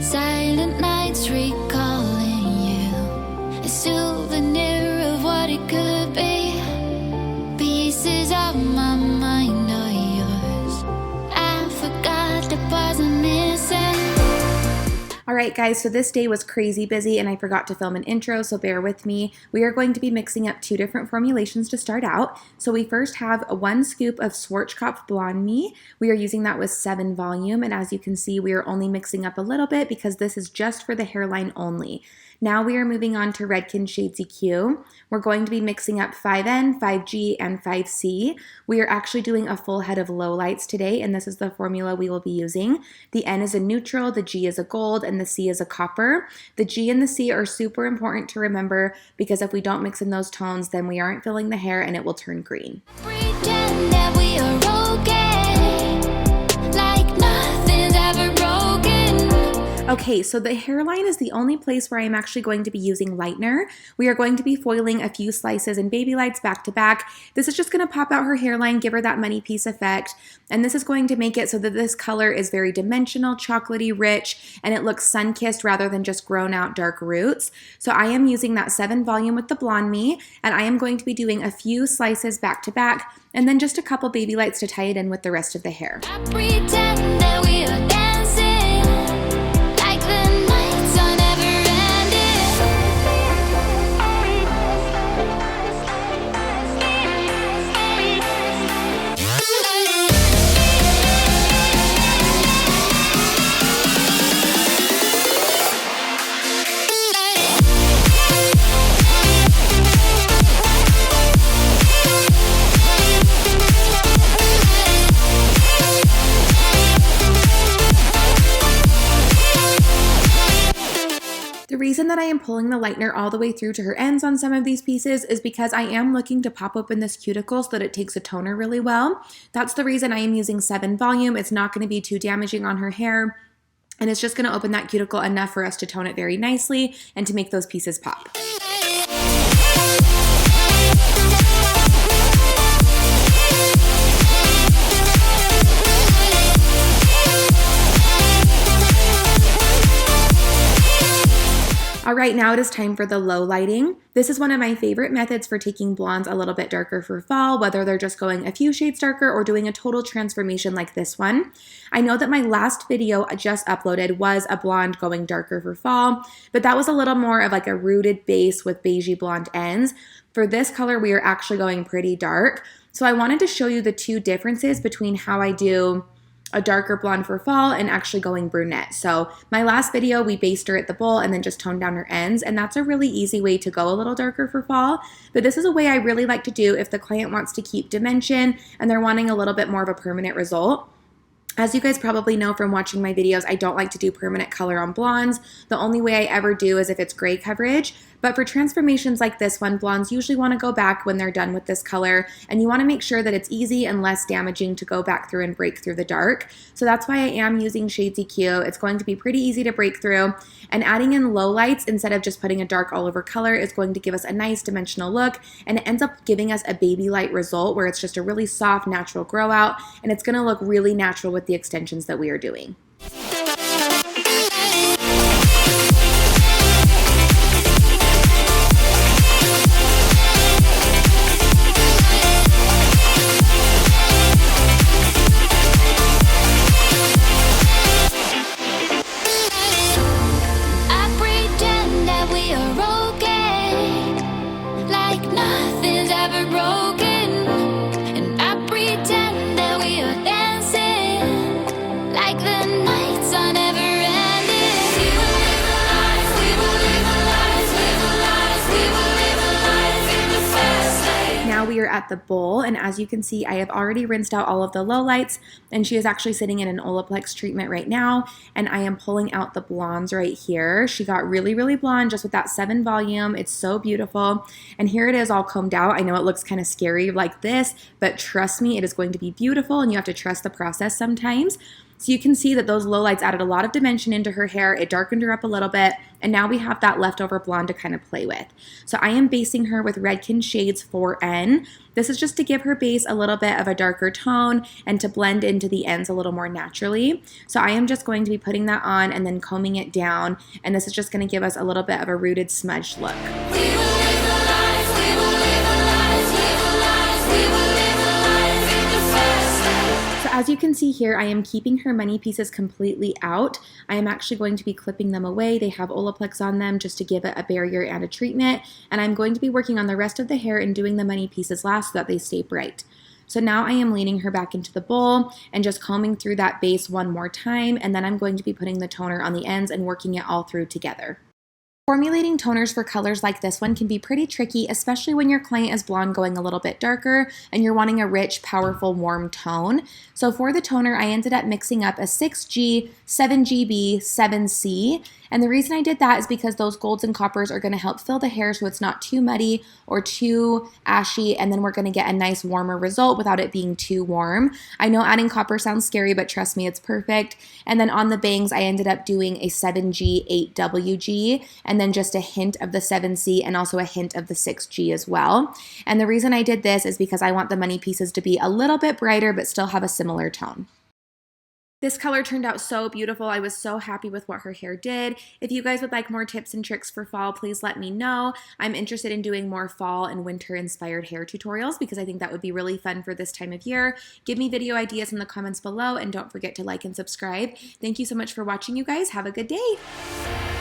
Silent nights recalling you, a souvenir of what it could be. Pieces of my mind are yours. I forgot the parts I'm missing. Alright guys, so this day was crazy busy and I forgot to film an intro, so bear with me. We are going to be mixing up 2 different formulations to start out. So we first have 1 scoop of Schwarzkopf Blonde Me. We are using that with 7 volume, and as you can see, we are only mixing up a little bit because this is just for the hairline only. Now we are moving on to Redken Shades Eq. We're going to be mixing up 5N, 5G, and 5C. We are actually doing a full head of lowlights today, and this is the formula we will be using. The N is a neutral, the G is a gold, and the C is a copper. The G and the C are super important to remember because if we don't mix in those tones, then we aren't filling the hair and it will turn green. Pretend that we are okay, like nothing's ever broken. Okay, so the hairline is the only place where I'm actually going to be using lightener. We are going to be foiling a few slices in Baby Lights back to back. This is just going to pop out her hairline, give her that money piece effect, and this is going to make it so that this color is very dimensional, chocolatey, rich, and it looks sun-kissed rather than just grown out dark roots. So I am using that 7 volume with the Blonde Me, and I am going to be doing a few slices back to back, and then just a couple Baby Lights to tie it in with the rest of the hair. I pretend that we are dancing, like the nights are never The reason that I am pulling the lightener all the way through to her ends on some of these pieces is because I am looking to pop open this cuticle so that it takes a toner really well. That's the reason I am using 7 volume. It's not going to be too damaging on her hair, and it's just going to open that cuticle enough for us to tone it very nicely and to make those pieces pop. Alright, now it is time for the low lighting. This is one of my favorite methods for taking blondes a little bit darker for fall, whether they're just going a few shades darker or doing a total transformation like this one. I know that my last video I just uploaded was a blonde going darker for fall, but that was a little more of like a rooted base with beigey blonde ends. For this color, we are actually going pretty dark. So I wanted to show you the 2 differences between how I do a darker blonde for fall and actually going brunette. So my last video, we based her at the bowl and then just toned down her ends, and that's a really easy way to go a little darker for fall. But this is a way I really like to do if the client wants to keep dimension and they're wanting a little bit more of a permanent result. As you guys probably know from watching my videos, I don't like to do permanent color on blondes. The only way I ever do is if it's gray coverage. But for transformations like this one, blondes usually want to go back when they're done with this color, and you want to make sure that it's easy and less damaging to go back through and break through the dark. So that's why I am using Shades EQ. It's going to be pretty easy to break through, and adding in low lights instead of just putting a dark all over color is going to give us a nice dimensional look, and it ends up giving us a baby light result where it's just a really soft, natural grow out, and it's going to look really natural with the extensions that we are doing. We are at the bowl, and as you can see, I have already rinsed out all of the lowlights, and she is actually sitting in an Olaplex treatment right now, and I am pulling out the blondes right here. She got really, really blonde just with that 7 volume. It's so beautiful, and here it is all combed out. I know it looks kind of scary like this, but trust me, it is going to be beautiful, and you have to trust the process sometimes. So you can see that those low lights added a lot of dimension into her hair. It darkened her up a little bit, and now we have that leftover blonde to kind of play with. So I am basing her with Redken Shades 4N. This is just to give her base a little bit of a darker tone and to blend into the ends a little more naturally. So I am just going to be putting that on and then combing it down, and this is just going to give us a little bit of a rooted smudged look. As you can see here, I am keeping her money pieces completely out. I am actually going to be clipping them away. They have Olaplex on them just to give it a barrier and a treatment. And I'm going to be working on the rest of the hair and doing the money pieces last so that they stay bright. So now I am leaning her back into the bowl and just combing through that base one more time. And then I'm going to be putting the toner on the ends and working it all through together. Formulating toners for colors like this one can be pretty tricky, especially when your client is blonde going a little bit darker and you're wanting a rich, powerful, warm tone. So for the toner, I ended up mixing up a 6G, 7GB, 7C. And the reason I did that is because those golds and coppers are going to help fill the hair so it's not too muddy or too ashy, and then we're going to get a nice warmer result without it being too warm. I know adding copper sounds scary, but trust me, it's perfect. And then on the bangs, I ended up doing a 7G, 8WG, and then just a hint of the 7C and also a hint of the 6G as well. And the reason I did this is because I want the money pieces to be a little bit brighter but still have a similar tone. This color turned out so beautiful. I was so happy with what her hair did. If you guys would like more tips and tricks for fall, please let me know. I'm interested in doing more fall and winter inspired hair tutorials because I think that would be really fun for this time of year. Give me video ideas in the comments below, and don't forget to like and subscribe. Thank you so much for watching, you guys. Have a good day.